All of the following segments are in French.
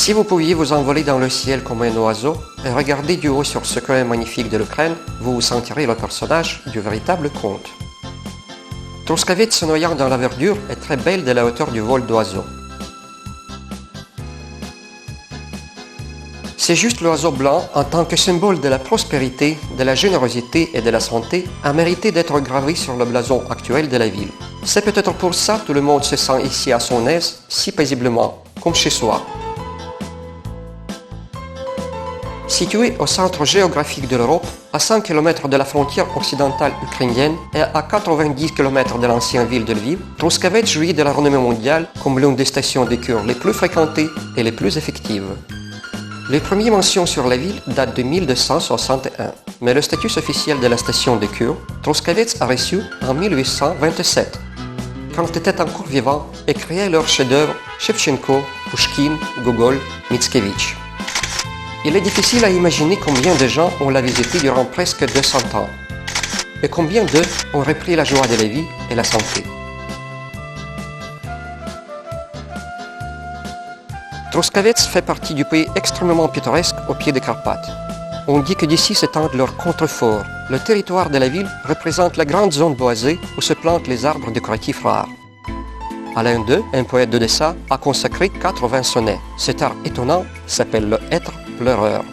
Si vous pouviez vous envoler dans le ciel comme un oiseau et regarder du haut sur ce coin magnifique de l'Ukraine, vous vous sentirez le personnage du véritable conte. Truskavets se noyant dans la verdure est très belle de la hauteur du vol d'oiseau. C'est juste l'oiseau blanc, en tant que symbole de la prospérité, de la générosité et de la santé, a mérité d'être gravé sur le blason actuel de la ville. C'est peut-être pour ça que tout le monde se sent ici à son aise, si paisiblement, comme chez soi. Situé au centre géographique de l'Europe, à 100 km de la frontière occidentale ukrainienne et à 90 km de l'ancienne ville de Lviv, Truskavets jouit de la renommée mondiale comme l'une des stations de cure les plus fréquentées et les plus effectives. Les premières mentions sur la ville datent de 1261, mais le statut officiel de la station de cure, Truskavets a reçu en 1827, quand étaient encore vivants et créaient leurs chefs-d'œuvre Shevchenko, Pushkin, Gogol, Mickiewicz. Il est difficile à imaginer combien de gens ont la visité durant presque 200 ans, et combien d'eux ont repris la joie de la vie et la santé. Truskavets fait partie du pays extrêmement pittoresque au pied des Carpates. On dit que d'ici s'étendent leurs contreforts. Le territoire de la ville représente la grande zone boisée où se plantent les arbres décoratifs rares. À l'un d'eux, un poète d'Odessa a consacré 80 sonnets. Cet art étonnant s'appelle le hêtre pleureur.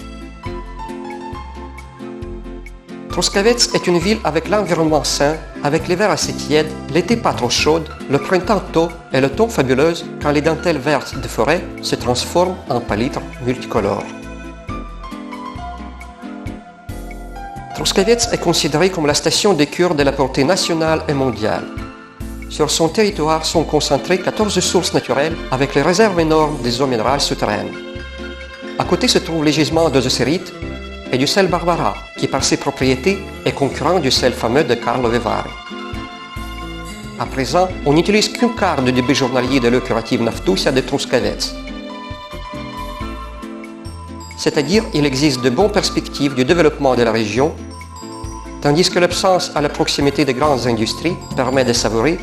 Truskavets est une ville avec l'environnement sain, avec l'hiver assez tiède, l'été pas trop chaude, le printemps tôt et l'automne fabuleuse quand les dentelles vertes de forêt se transforment en palitres multicolores. Truskavets est considérée comme la station de cure de la portée nationale et mondiale. Sur son territoire sont concentrées 14 sources naturelles avec les réserves énormes des eaux minérales souterraines. À côté se trouvent les gisements d'osocérite et du sel Barbara, qui par ses propriétés est concurrent du sel fameux de Karlovy Vary. À présent, on n'utilise qu'un quart du débit journalier de l'eau curative Naftusia de Truskavets. C'est-à-dire, il existe de bonnes perspectives du développement de la région, tandis que l'absence à la proximité des grandes industries permet de savourer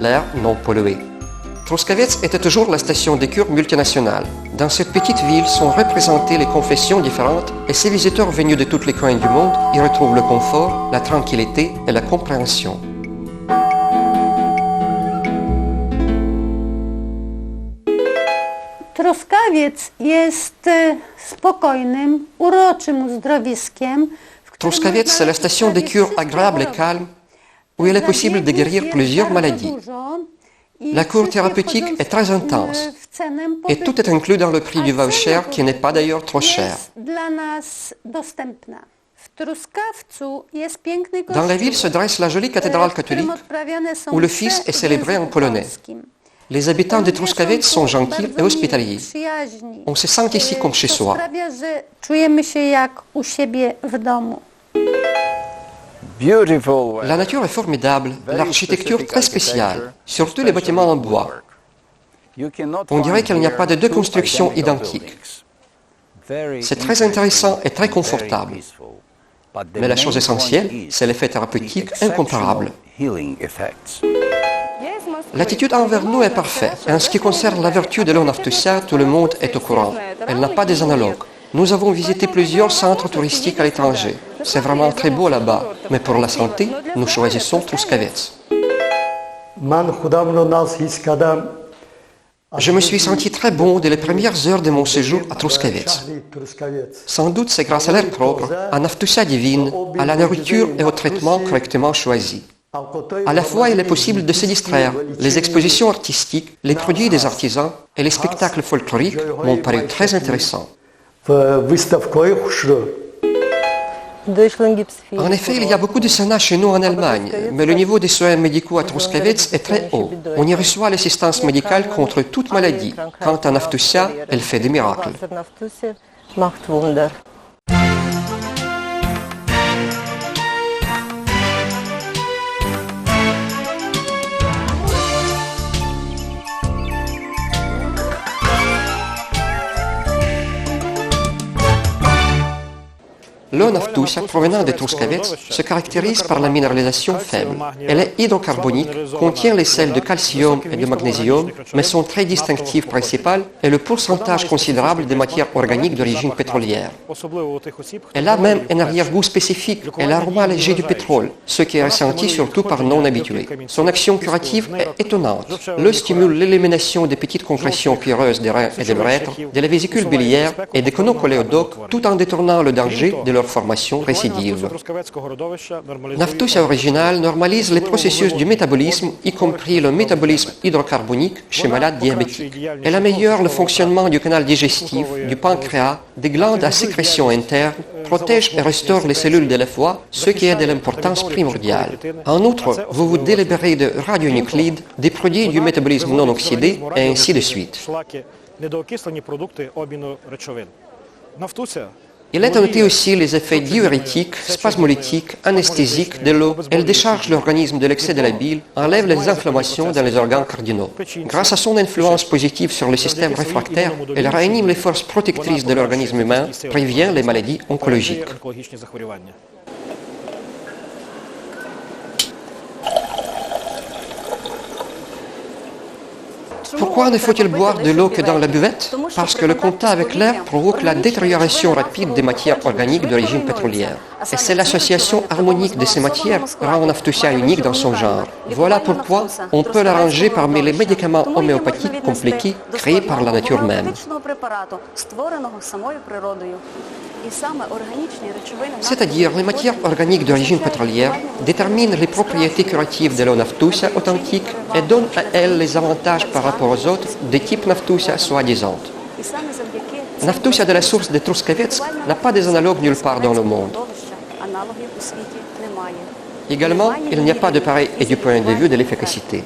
l'air non pollué. Truskavets était toujours la station de cure multinationale. Dans cette petite ville sont représentées les confessions différentes et ces visiteurs venus de tous les coins du monde y retrouvent le confort, la tranquillité et la compréhension. Truskawiec jest spokojnym, uroczym uzdrowiskiem. Truskavets, c'est la station de cure agréable et calme où il est possible de guérir plusieurs maladies. La cure thérapeutique est très intense et tout est inclus dans le prix du voucher qui n'est pas d'ailleurs trop cher. Dans la ville se dresse la jolie cathédrale catholique où le Fils est célébré en polonais. Les habitants de Truskavets sont gentils et hospitaliers. On se sent ici comme chez soi. La nature est formidable, l'architecture très spéciale, surtout les bâtiments en bois. On dirait qu'il n'y a pas de deux constructions identiques. C'est très intéressant et très confortable. Mais la chose essentielle, c'est l'effet thérapeutique incomparable. L'attitude envers nous est parfaite. En ce qui concerne la vertu de l'eau Naftusia, tout le monde est au courant. Elle n'a pas des analogues. Nous avons visité plusieurs centres touristiques à l'étranger. C'est vraiment très beau là-bas. Mais pour la santé, nous choisissons Truskavets. Je me suis senti très bon dès les premières heures de mon séjour à Truskavets. Sans doute c'est grâce à l'air propre, à Naftusia divine, à la nourriture et au traitement correctement choisi. À la fois, il est possible de se distraire. Les expositions artistiques, les produits des artisans et les spectacles folkloriques m'ont paru très intéressants. En effet, il y a beaucoup de sauna chez nous en Allemagne, mais le niveau des soins médicaux à Truskavets est très haut. On y reçoit l'assistance médicale contre toute maladie. Quant à Naftusia, elle fait des miracles. L'eau Naftusa provenant de Truskavets se caractérise par la minéralisation faible. Elle est hydrocarbonique, contient les sels de calcium et de magnésium, mais son trait distinctif principal est le pourcentage considérable de matières organiques d'origine pétrolière. Elle a même un arrière-goût spécifique et l'aroma léger du pétrole, ce qui est ressenti surtout par non-habitués. Son action curative est étonnante. L'eau stimule l'élimination des petites concrétions pierreuses des reins et de l'urètre, de la vésicule biliaire et des canaux collés au dos, tout en détournant le danger de leur formation récidive. Naftusa original normalise les processus du métabolisme, y compris le métabolisme hydrocarbonique chez malades diabétiques. Elle améliore le fonctionnement du canal digestif, du pancréas, des glandes à sécrétion interne, protège et restaure les cellules de la foie, ce qui est de l'importance primordiale. En outre, vous vous délibérez de radionuclides, des produits du métabolisme non oxydé, et ainsi de suite. Il est noté aussi les effets diurétiques, spasmolytiques, anesthésiques de l'eau. Elle décharge l'organisme de l'excès de la bile, enlève les inflammations dans les organes cardinaux. Grâce à son influence positive sur le système réfractaire, elle réanime les forces protectrices de l'organisme humain, prévient les maladies oncologiques. Pourquoi ne faut-il boire de l'eau que dans la buvette? Parce que le contact avec l'air provoque la détérioration rapide des matières organiques d'origine pétrolière. Et c'est l'association harmonique de ces matières rend Naftusa unique dans son genre. Voilà pourquoi on peut la ranger parmi les médicaments homéopathiques compliqués créés par la nature même. C'est-à-dire les matières organiques d'origine pétrolière déterminent les propriétés curatives de l'eau Naftusa authentique et donnent à elle les avantages par rapport aux autres de type Naftusa soi-disant. Naftusa de la source de Truskavets n'a pas des analogues nulle part dans le monde. Également, il n'y a pas de pareil et du point de vue de l'efficacité.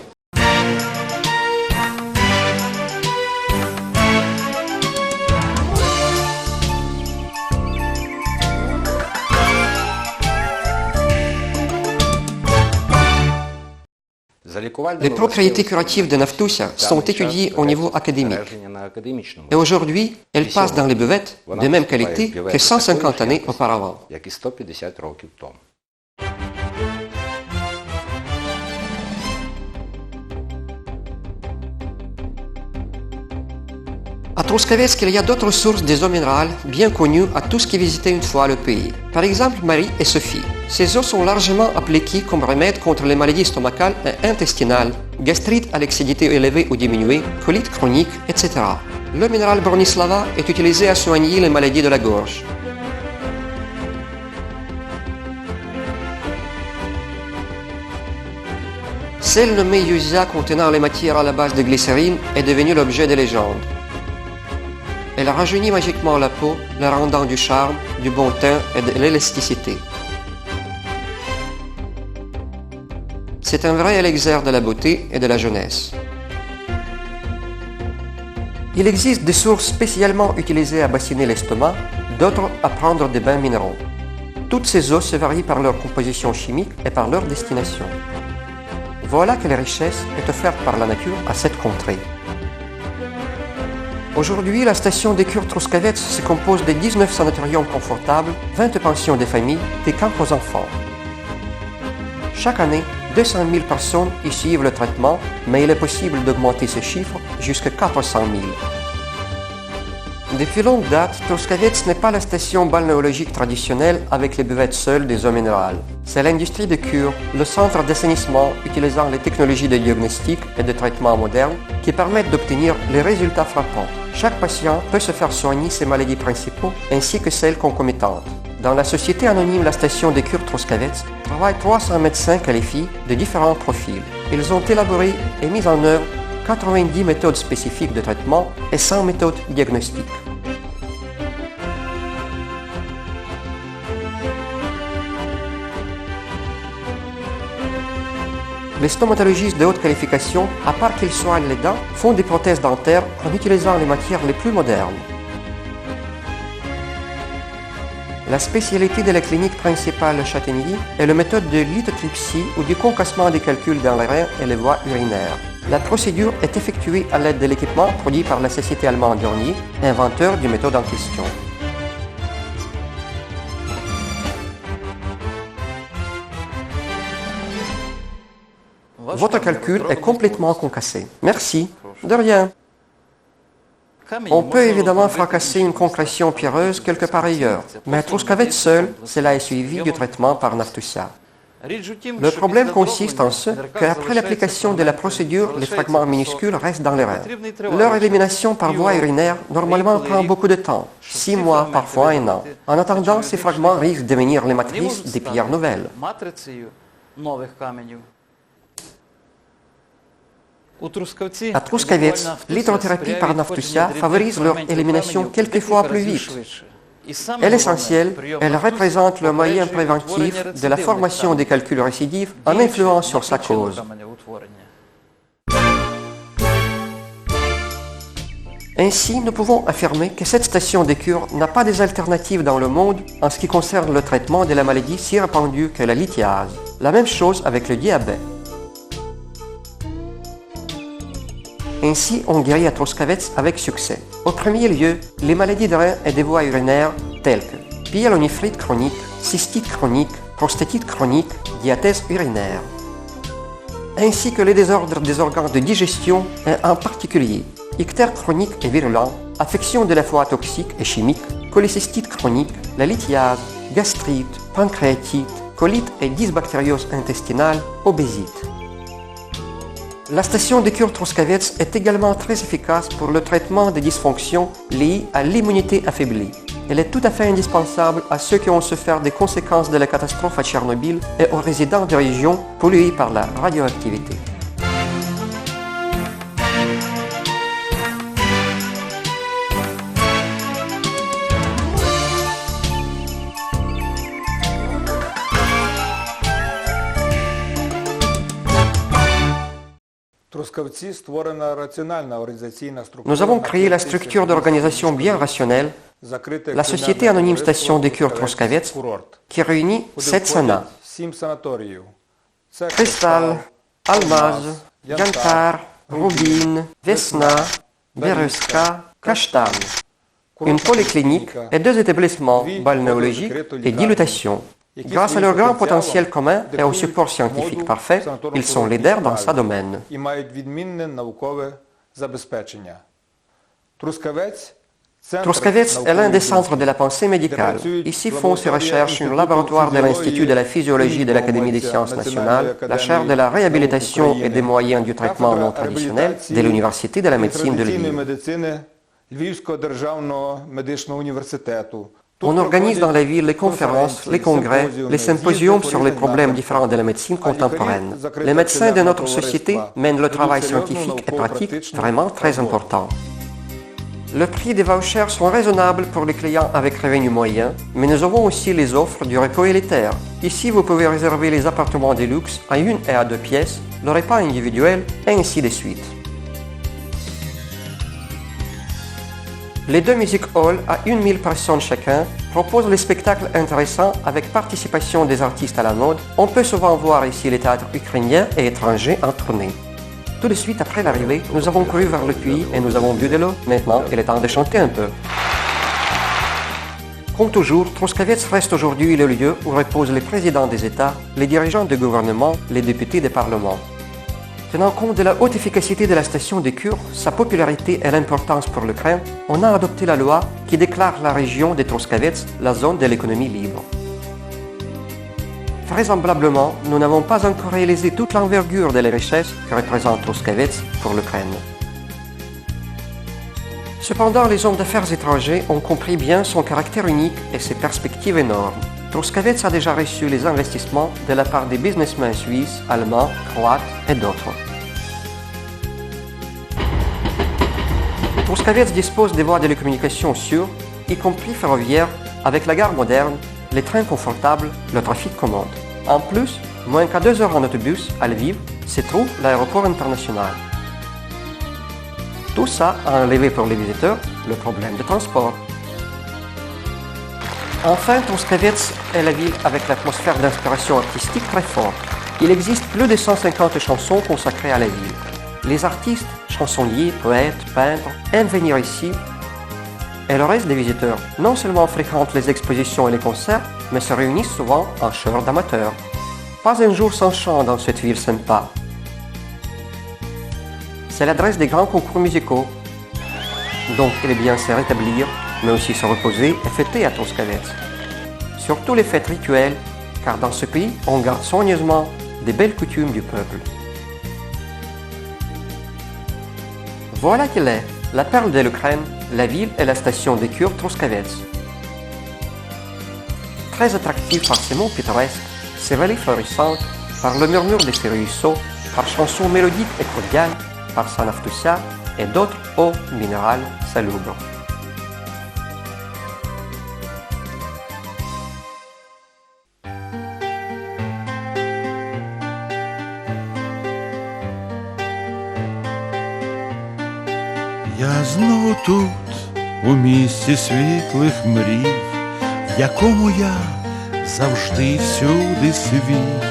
Les propriétés curatives de Naftusa sont étudiées au niveau académique. Et aujourd'hui, elles passent dans les buvettes de même qualité que 150 années auparavant. À Truskavets, il y a d'autres sources des eaux minérales bien connues à tous qui visitaient une fois le pays. Par exemple, Marie et Sophie. Ces eaux sont largement appliquées comme remède contre les maladies stomacales et intestinales, gastrite à l'acidité élevée ou diminuée, colite chronique, etc. L'eau minérale Bronislava est utilisée à soigner les maladies de la gorge. Celle nommée Yusia contenant les matières à la base de glycérine est devenue l'objet de légendes. Elle rajeunit magiquement la peau, la rendant du charme, du bon teint et de l'élasticité. C'est un vrai élixir de la beauté et de la jeunesse. Il existe des sources spécialement utilisées à bassiner l'estomac, d'autres à prendre des bains minéraux. Toutes ces eaux se varient par leur composition chimique et par leur destination. Voilà quelle richesse est offerte par la nature à cette contrée. Aujourd'hui, la station des cures Truskavets se compose de 19 sanatoriums confortables, 20 pensions des familles, des camps aux enfants. Chaque année, 200 000 personnes y suivent le traitement, mais il est possible d'augmenter ce chiffre jusqu'à 400 000. Depuis longue date, Truskavets n'est pas la station balnéologique traditionnelle avec les buvettes seules des eaux minérales. C'est l'industrie de cure, le centre d'assainissement utilisant les technologies de diagnostic et de traitement modernes qui permettent d'obtenir les résultats frappants. Chaque patient peut se faire soigner ses maladies principaux ainsi que celles concomitantes. Dans la société anonyme La Station des Cures Truskavets travaillent 300 médecins qualifiés de différents profils. Ils ont élaboré et mis en œuvre 90 méthodes spécifiques de traitement et 100 méthodes diagnostiques. Les stomatologistes de haute qualification, à part qu'ils soignent les dents, font des prothèses dentaires en utilisant les matières les plus modernes. La spécialité de la clinique principale à Châtaignies est la méthode de lithotripsie ou du concassement des calculs dans les reins et les voies urinaires. La procédure est effectuée à l'aide de l'équipement produit par la société allemande Dornier, inventeur du méthode en question. Votre calcul est complètement concassé. Merci. De rien. On peut évidemment fracasser une concrétion pierreuse quelque part ailleurs, mais Truskavec seul, cela est suivi du traitement par Naftusia. Le problème consiste en ce qu'après l'application de la procédure, les fragments minuscules restent dans les reins. Leur élimination par voie urinaire normalement prend beaucoup de temps, 6 mois, parfois 1 an. En attendant, ces fragments risquent de devenir les matrices des pierres nouvelles. À Truskavec, l'hydrothérapie par Naftusia favorise leur élimination quelquefois plus vite. Et l'essentiel, elle représente le moyen préventif de la formation des calculs récidifs en influant sur sa cause. Ainsi, nous pouvons affirmer que cette station de cure n'a pas des alternatives dans le monde en ce qui concerne le traitement de la maladie si répandue que la lithiase. La même chose avec le diabète. Ainsi, on guérit à Truskavec avec succès. Au premier lieu, les maladies de reins et des voies urinaires telles que pyélonéphrite chronique, cystite chronique, prostatite chronique, diathèse urinaire, ainsi que les désordres des organes de digestion et en particulier ictère chronique et virulent, affection de la foie toxique et chimique, cholécystite chronique, la lithiase, gastrite, pancréatite, colite et dysbactériose intestinale, obésite. La station de cure Truskavec est également très efficace pour le traitement des dysfonctions liées à l'immunité affaiblie. Elle est tout à fait indispensable à ceux qui ont souffert des conséquences de la catastrophe à Tchernobyl et aux résidents des régions polluées par la radioactivité. Nous avons créé la structure d'organisation bien rationnelle, la Société anonyme station de cure Truskavec, qui réunit 7 sanats. Cristal, Almaz, Yantar, Rubin, Vesna, Beruska, Kashtan. Une polyclinique et 2 établissements balnéologiques et dilutation. Grâce à leur grand potentiel commun et au support scientifique parfait, ils sont leaders dans ce domaine. Truskavec est l'un des centres de la pensée médicale. Ici font ses recherches un laboratoire de l'Institut de la physiologie de l'Académie des sciences nationales, la chaire de la réhabilitation et des moyens du traitement non traditionnel de l'Université de la médecine de Lviv. On organise dans la ville les conférences, les congrès, les symposiums sur les problèmes différents de la médecine contemporaine. Les médecins de notre société mènent le travail scientifique et pratique vraiment très important. Le prix des vouchers sont raisonnables pour les clients avec revenus moyens, mais nous avons aussi les offres du repos élitaire. Ici, vous pouvez réserver les appartements de luxe à 1 et à 2 pièces, le repas individuel et ainsi de suite. Les 2 music halls à 1000 personnes chacun proposent des spectacles intéressants avec participation des artistes à la mode. On peut souvent voir ici les théâtres ukrainiens et étrangers en tournée. Tout de suite après l'arrivée, nous avons couru vers le puits et nous avons bu de l'eau. Maintenant, il est temps de chanter un peu. Comme toujours, Truskavec reste aujourd'hui le lieu où reposent les présidents des États, les dirigeants de gouvernement, les députés des parlements. Tenant compte de la haute efficacité de la station de cure, sa popularité et l'importance pour l'Ukraine, on a adopté la loi qui déclare la région de Truskavec la zone de l'économie libre. Vraisemblablement, nous n'avons pas encore réalisé toute l'envergure de la richesse que représente Truskavec pour l'Ukraine. Cependant, les hommes d'affaires étrangers ont compris bien son caractère unique et ses perspectives énormes. Truskavec a déjà reçu les investissements de la part des businessmen suisses, allemands, croates et d'autres. Truskavec dispose des voies de communication sûres, y compris ferroviaires, avec la gare moderne, les trains confortables, le trafic commode. En plus, moins qu'à 2 heures en autobus, à Lviv, se trouve l'aéroport international. Tout ça a enlevé pour les visiteurs le problème de transport. Enfin, Truskavec est la ville avec l'atmosphère d'inspiration artistique très forte. Il existe plus de 150 chansons consacrées à la ville. Les artistes, chansonniers, poètes, peintres aiment venir ici. Et le reste des visiteurs non seulement fréquentent les expositions et les concerts, mais se réunissent souvent en chœur d'amateurs. Pas un jour sans chant dans cette ville sympa. c'est l'adresse des grands concours musicaux. Donc il est bien se rétablir, mais aussi se reposer et fêter à Truskavec. Surtout les fêtes rituelles, car dans ce pays, on garde soigneusement des belles coutumes du peuple. Voilà qu'elle est, la perle de l'Ukraine, la ville et la station des Kurdes Truskavec. Très attractive par ses monts pittoresques, ses vallées florissantes, par le murmure de ses ruisseaux, par chansons mélodiques et cordiales, par sa naftousia et d'autres eaux minérales salubres. Я знову тут, у місті світлих мрій, в якому я завжди всюди свій.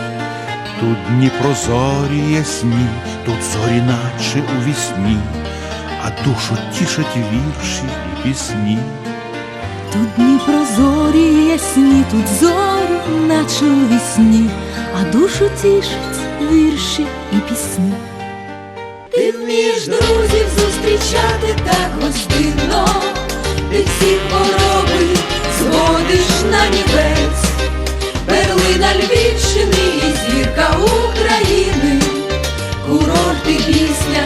Тут дні прозорі ясні, тут зорі наче у вісні, а душу тішать вірші і пісні. Тут дні прозорі ясні, тут зорі наче у вісні, а душу тішать вірші і пісні. Ти вмієш друзів зустрічати так гостинно, ти всіх хвороби зводиш на нівець. Перлина Львівщини і зірка України, курорт і пісня,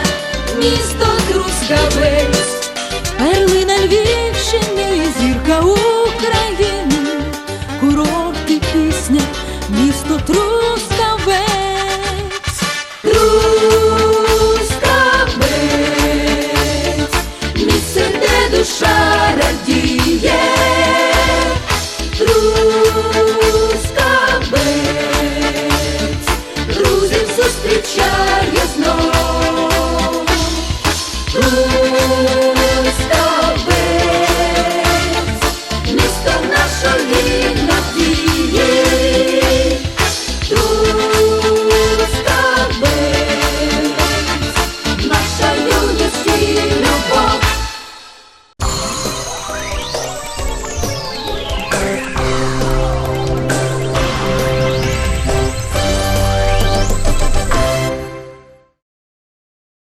місто Трускавець. Перлина Львівщини і зірка України, курорт і пісня, місто Трускавець. Місце, де душа радіє, Трускавець, друзів зустрічає знов. Трускавець, місто нашої